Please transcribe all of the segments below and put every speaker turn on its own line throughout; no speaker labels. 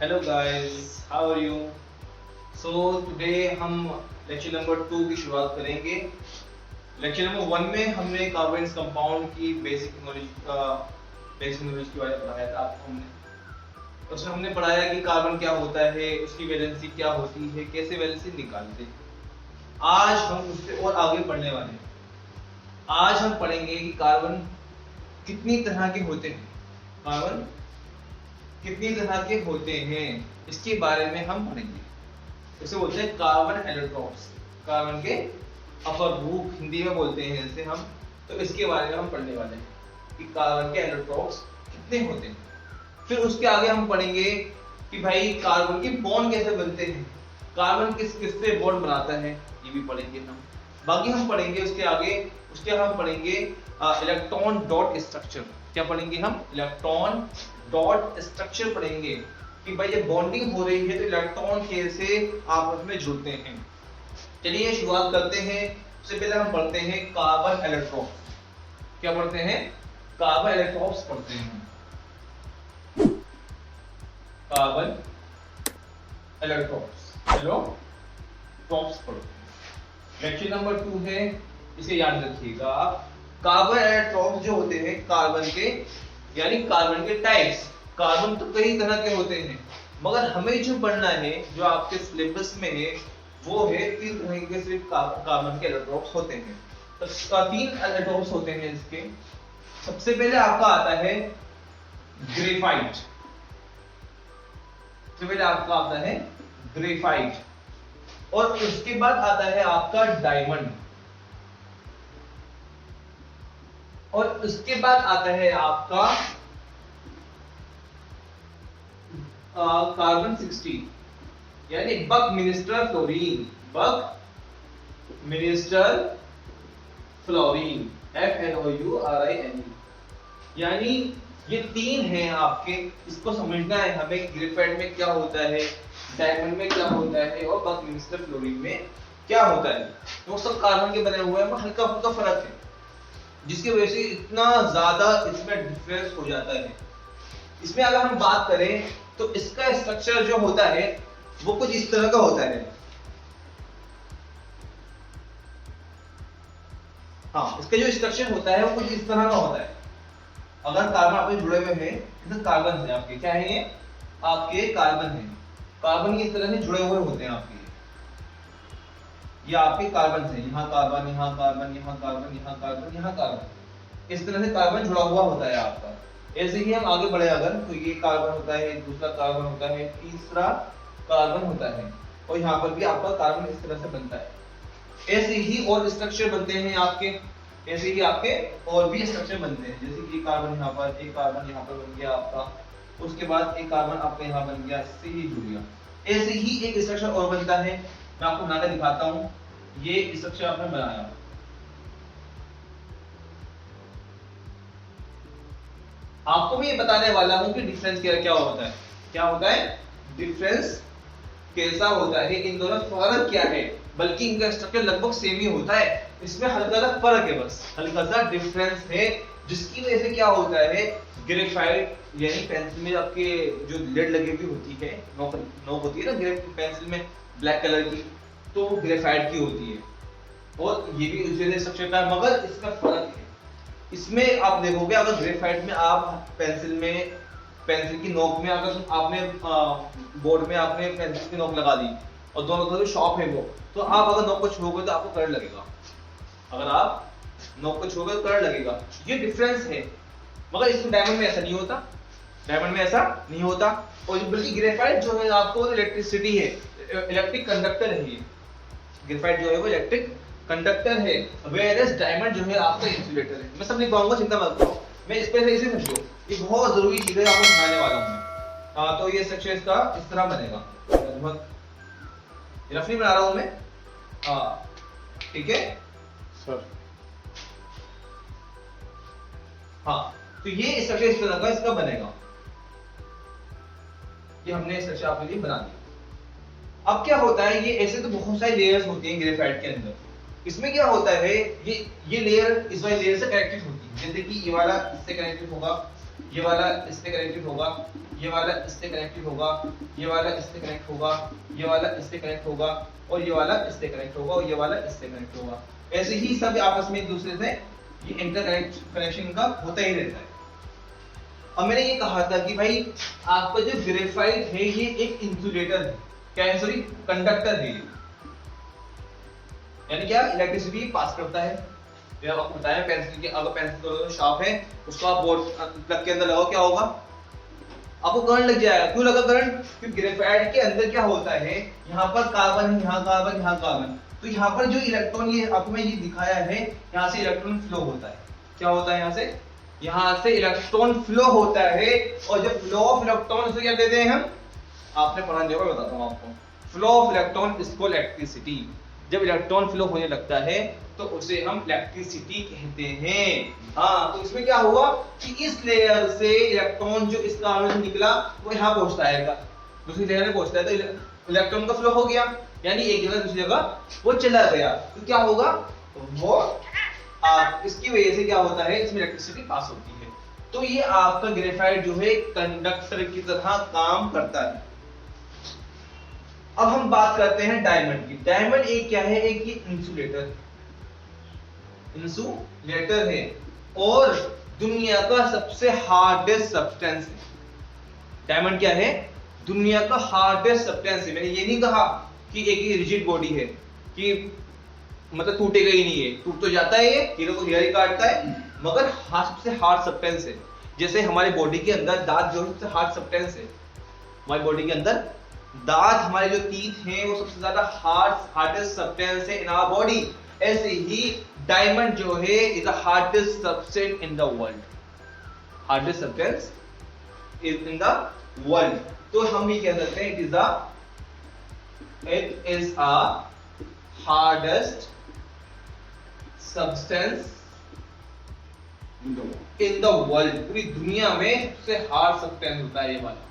Hello guys, how are you? So today हम lecture number 2 की शुरुआत करेंगे। लेक्चर नंबर 1 में हमने कार्बन कंपाउंड की बेसिक नॉलेज के बारे में पढ़ाया था आपको हमने। उसमें हमने पढ़ाया कि कार्बन क्या होता है, उसकी वैलेंसी क्या होती है, कैसे वैलेंसी निकालते हैं। आज हम उससे और आगे पढ़ने वाले हैं। आज हम पढ़ेंगे कि कार्बन कितनी तरह के होते हैं, कार्बन कितनी तरह के होते हैं, इसके बारे में हम पढ़ेंगे। इसे बोलते हैं कार्बन एलोट्रॉप्स। कार्बन के अपर रूप हिंदी में बोलते हैं जैसे हम, तो इसके बारे में हम पढ़ने वाले हैं कि कार्बन के एलोट्रॉप्स कितने होते हैं। फिर उसके आगे हम पढ़ेंगे कि भाई कार्बन के बॉन्ड कैसे बनते हैं, कार्बन किस किस से बॉन्ड बनाता है, ये भी पढ़ेंगे हम। बाकी हम पढ़ेंगे उसके हम पढ़ेंगे इलेक्ट्रॉन डॉट स्ट्रक्चर। क्या पढ़ेंगे हम? इलेक्ट्रॉन डॉट स्ट्रक्चर पढ़ेंगे कि भाई ये बॉन्डिंग हो रही है तो इलेक्ट्रॉन कैसे आपस में जुड़ते हैं। चलिए शुरुआत करते हैं। सबसे पहले हम पढ़ते हैं कार्बन एलेक्ट्रॉन। क्या पढ़ते हैं? कार्बन एलेक्ट्रॉन्स पढ़ते हैं। कार्बन एलेक्ट्रॉन्स पढ़ते हैं। लेक्चर नंबर 2 है, इसे याद रखिएगा। कार्बन एलेक्ट्रॉन्स जो होते हैं कार्बन के, यानी कार्बन के टाइप्स। कार्बन तो कई तरह के होते हैं, मगर हमें जो पढ़ना है, जो आपके सिलेबस में है, वो है 3 तरह के सिर्फ कार्बन के एलेक्ट्रॉन्स होते हैं। तो 3 एलेक्ट्रॉन्स होते हैं इसके। सबसे पहले आपका आता है ग्रेफाइट। सबसे पहले आपका आता है ग्रेफाइट, और उसके बाद आता है आपका डायमंड, और उसके बाद आता है आपका कार्बन 60, यानी buckminsterfullerene. Buckminsterfullerene, FNOURINE। यानी ये 3 हैं आपके। इसको समझना है हमें, ग्रेफाइट में क्या होता है, डायमंड में क्या होता है, और बकमिनिस्टर फ्लोरीन में क्या होता है। तो सब कार्बन के बने हुए हैं, पर हल्का फुल्का फर्क है, जिसकी वजह से इतना ज्यादा इसमें डिफरेंस हो जाता है। इसमें अगर हम बात करें तो इसका स्ट्रक्चर जो होता है वो कुछ इस तरह का होता है। हाँ, इसका जो स्ट्रक्चर होता है वो कुछ इस तरह का होता है। अगर कार्बन आपके जुड़े हुए हैं, तो कार्बन है आपके, क्या है ये? आपके कार्बन है। कार्बन इस तरह से जुड़े हुए होते हैं आपके, ये आपके कार्बन है। यहाँ कार्बन, यहाँ कार्बन, यहाँ कार्बन, यहाँ कार्बन, यहाँ कार्बन, इस तरह से कार्बन जुड़ा हुआ होता है आपका। ऐसे ही हम आगे बढ़े अगर, तो ये कार्बन होता है, दूसरा कार्बन होता है, तीसरा कार्बन होता है, और यहाँ पर भी आपका कार्बन इस तरह से बनता है। ऐसे ही और स्ट्रक्चर बनते हैं आपके, ऐसे ही आपके और भी स्ट्रक्चर बनते हैं। जैसे कि कार्बन यहाँ पर, एक कार्बन यहाँ पर बन गया आपका, उसके बाद एक कार्बन आपका यहाँ बन गया, इससे ही जुड़ गया। ऐसे ही एक स्ट्रक्चर और बनता है, मैं आपको बनाकर दिखाता हूँ। ये स्ट्रक्चर आपने बनाया, आपको मैं ये बताने वाला हूं कि डिफरेंस क्या होता है। क्या होता है डिफरेंस, कैसा होता है, इन दोनों फर्क क्या है। बल्कि इनका स्ट्रक्चर लगभग सेम ही होता है, इसमें हल्का सा फर्क है, बस हल्का सा डिफरेंस है, जिसकी वजह से क्या होता है, ग्रेफाइट यानी पेंसिल में आपके जो लेड लगी हुई होती है, नोक होती है ना पेंसिल में ब्लैक कलर की, तो वो ग्रेफाइट की होती है, और ये भी उस वजह से स्ट्रक्चर का, मगर इसका फर्क है। इसमें आप देखोगे, अगर ग्रेफाइट में आप पेंसिल की नोक में अगर आपने बोर्ड में आपने पेंसिल की नोक लगा दी और दोनों तरफ शॉप है वो, तो आप अगर नोक को छूओगे तो आपको करंट लगेगा। अगर आप नोक को छूओगे तो करंट लगेगा, ये डिफरेंस है। मगर इसमें डायमंड में ऐसा नहीं होता, डायमंड में ऐसा नहीं होता। और बल्कि ग्रेफाइट जो है आपको इलेक्ट्रिसिटी है, इलेक्ट्रिक कंडक्टर है। ये ग्रेफाइट जो है वो इलेक्ट्रिक कंडक्टर है, वेयरएस डायमंड जो है आपका इंसुलेटर है। मैं सब नहीं कहूंगा, चिंता मत करो, मैं इस पे से समझो, ये बहुत जरूरी चीज है, आपको समझाने वाला हूं मैं। तो ये स्ट्रक्चर इसका इस तरह बनेगा, लगभग रफली बना रहा हूं मैं, ठीक है सर। हाँ, तो ये स्ट्रक्चर इस तरह का इसका बनेगा। ये हमने स्ट्रक्चर आपके लिए बना दिया। अब क्या होता है, ये ऐसे तो बहुत सारी लेयर्स होती हैं ग्रेफाइट के अंदर। इसमें क्या होता है, ये लेयर इस वाले लेयर से कनेक्टेड होती है। जैसे कि ये वाला इससे कनेक्टेड होगा, ये वाला इससे कनेक्टेड होगा, ये वाला इससे कनेक्टेड होगा, ये वाला इससे कनेक्ट होगा, ये वाला इससे कनेक्ट होगा, और ये वाला इससे कनेक्ट होगा, और ये वाला इससे कनेक्ट होगा। ऐसे ही सब आपस में एक दूसरे से ये कनेक्शन का होता ही रहता है। अब मैंने ये कहा था कि भाई आपका जो ग्रेफाइट है ये एक इंसुलेटर है, क्या है, सॉरी कंडक्टर है, यानी क्या इलेक्ट्रिसिटी पास करता है। ये आपको बताया पेंसिल के, अगर पेंसिल का शार्प है उसको आप बोर्ड प्लग के अंदर लगाओ, क्या होगा, आपको करंट लग जाएगा। क्यों लगा करंट, क्योंकि ग्रेफाइट के अंदर क्या होता है, यहाँ पर कार्बन है, यहाँ कार्बन, यहाँ कार्बन, तो यहाँ पर जो इलेक्ट्रॉन, ये आपको मैं ये दिखाया है, यहाँ से इलेक्ट्रॉन फ्लो होता है। क्या होता है, यहाँ से इलेक्ट्रॉन फ्लो होता है, और जब फ्लो ऑफ इलेक्ट्रॉन से क्या कहते हैं हम, आपने पढ़ा नहीं होगा, बताता हूँ आपको। Flow of electron is called electricity. जब इलेक्ट्रॉन फ्लो होने लगता है तो उसे हम इलेक्ट्रिसिटी कहते हैं। हाँ, तो इसमें क्या होगा कि इस लेयर से इलेक्ट्रॉन जो इस कार्बन से निकला वो यहाँ पहुंचता है, दूसरी लेयर में पहुंचता है, तो इलेक्ट्रॉन का फ्लो हो गया, यानी एक जगह दूसरी जगह वो चला गया। तो क्या होगा, वो इसकी वजह से क्या होता है, इसमें इलेक्ट्रिसिटी पास होती है। तो ये आपका ग्रेफाइट जो है कंडक्टर की तरह काम करता है। अब हम बात करते हैं डायमंड की। डायमंड एक क्या है, एक ये इंसुलेटर है और दुनिया का सबसे हार्डेस्ट सब्सटेंस है। डायमंड क्या है, दुनिया का हार्डेस्ट सब्सटेंस है। मैंने ये नहीं कहा कि एक ही रिजिड बॉडी है, कि मतलब टूटेगा ही नहीं है, टूट तो जाता है, ये हीरो को हीरा ही काटता है, मगर सबसे हार्ड सब्सटेंस है। जैसे हमारी बॉडी के अंदर दांत जो सबसे हार्ड सब्सटेंस है, हमारी बॉडी के अंदर दांत, हमारे जो टीथ हैं वो सबसे ज्यादा हार्डेस्ट सब्सटेंस है इन आवर बॉडी। ऐसे ही डायमंड जो है is the hardest substance in the world, hardest substance is in the world. तो हम ये कह सकते हैं it is a hardest substance in the world. पूरी दुनिया में सबसे हार्ड सब्सटेंस होता है ये वाला।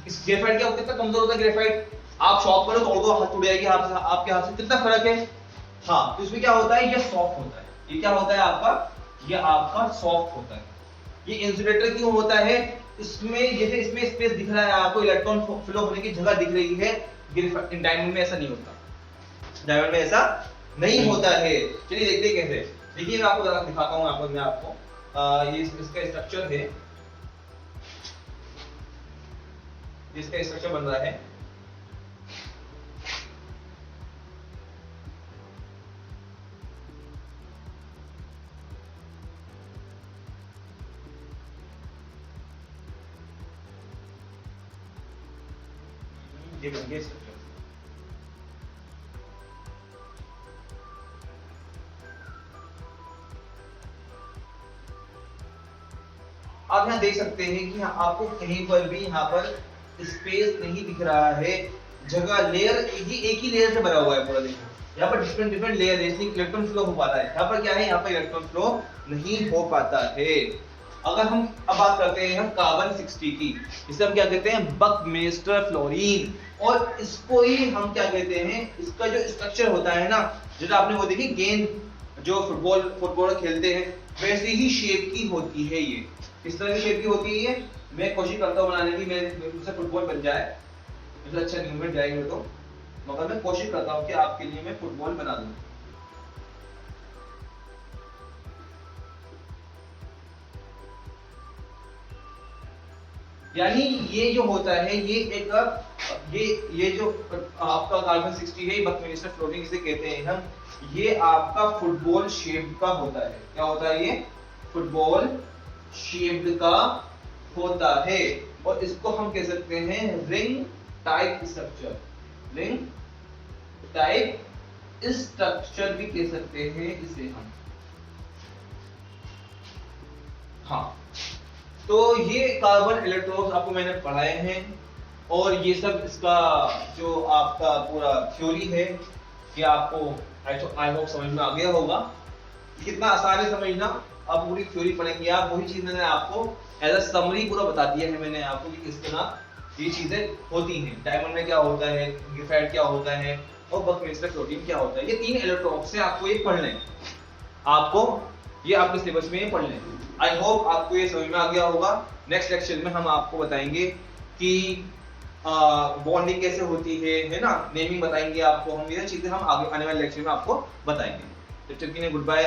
इस ग्रेफाइट क्या कितना कमजोर होता है ग्रेफाइट, आप शॉप करो तो हाथ टूट जाएगी आपके हाथ से, कितना फर्क है। हाँ, तो इसमें क्या होता है, ये सॉफ्ट होता है। ये क्या होता है आपका, ये आपका सॉफ्ट होता है। ये इंसुलेटर क्यों होता है, इसमें जैसे इसमें स्पेस दिख रहा है आपको, इलेक्ट्रॉन फ्लो होने की जगह दिख रही है, डायमंड में ऐसा नहीं होता, डायमंड में ऐसा नहीं होता है। चलिए देखते हैं कैसे। देखिए मैं आपको जरा दिखाता हूँ, आपको ये इसका स्ट्रक्चर है, इसका स्ट्रक्चर बन रहा है। ये बन गया स्ट्रक्चर। आप यहाँ देख सकते हैं कि आपको कहीं पर भी यहाँ पर स्पेस नहीं दिख रहा है, जगह लेयर एक ही लेयर से भरा हुआ है पूरा। देखो यहाँ पर डिफरेंट लेयर है, इसलिए इलेक्ट्रॉन फ्लो हो पाता है। यहाँ पर क्या है, यहाँ पर इलेक्ट्रॉन फ्लो नहीं हो पाता है। अगर हम अब बात करते हैं हम कार्बन 60 की, इसे हम क्या कहते हैं, बकमेस्टर फ्लोरीन, और इसको ही हम क्या कहते हैं, इसका जो स्ट्रक्चर होता है ना, जैसे आपने वो देखी गेंद जो फुटबॉल खेलते हैं वैसे ही शेप की होती है। ये किस तरह की शेप की होती है, मैं कोशिश करता हूँ बनाने की, मेरे फुटबॉल बन जाए, मुझे अच्छा नहीं मिल जाएगा तो, मगर मैं कोशिश करता हूँ कि आपके लिए मैं फुटबॉल बना दूं। यानी ये जो होता है, ये एक ये जो आपका कार्बन 60 है, बकमेस्टर फ्लोरीन जिसे कहते हैं हम, ये आपका फुटबॉल शेप का होता है। क्या होता है, ये फुटबॉल शेप्ड का होता है, और इसको हम कह सकते हैं ring type structure, ring type structure भी कह सकते हैं इसे हम। हाँ, तो ये कार्बन इलेक्ट्रॉन्स आपको मैंने पढ़ाए हैं, और ये सब इसका जो आपका पूरा थ्योरी है कि आपको आई होप समझ में आ गया होगा। कितना आसान है समझना, आप पूरी थ्योरी पढ़ेंगे आप, वही चीज मैंने आपको एज अ समरी पूरा बता दिया है मैंने आपको कि किस तरह ये चीजें होती हैं। डायमंड में क्या होता है, ग्रेफाइट क्या होता है, और बकमेस्टर फ्लोरीन क्या होता है। ये 3 इलेक्ट्रॉन्स से आपको ये पढ़ना है, आपको ये आपके सिलेबस में पढ़ लें। आई होप आपको ये समझ में आ गया होगा। नेक्स्ट लेक्चर में हम आपको बताएंगे कि बॉन्डिंग कैसे होती है ना, नेमिंग बताएंगे आपको हम, ये चीजें हम आगे आने वाले लेक्चर में आपको बताएंगे। तो तब तक के लिए गुड बाय।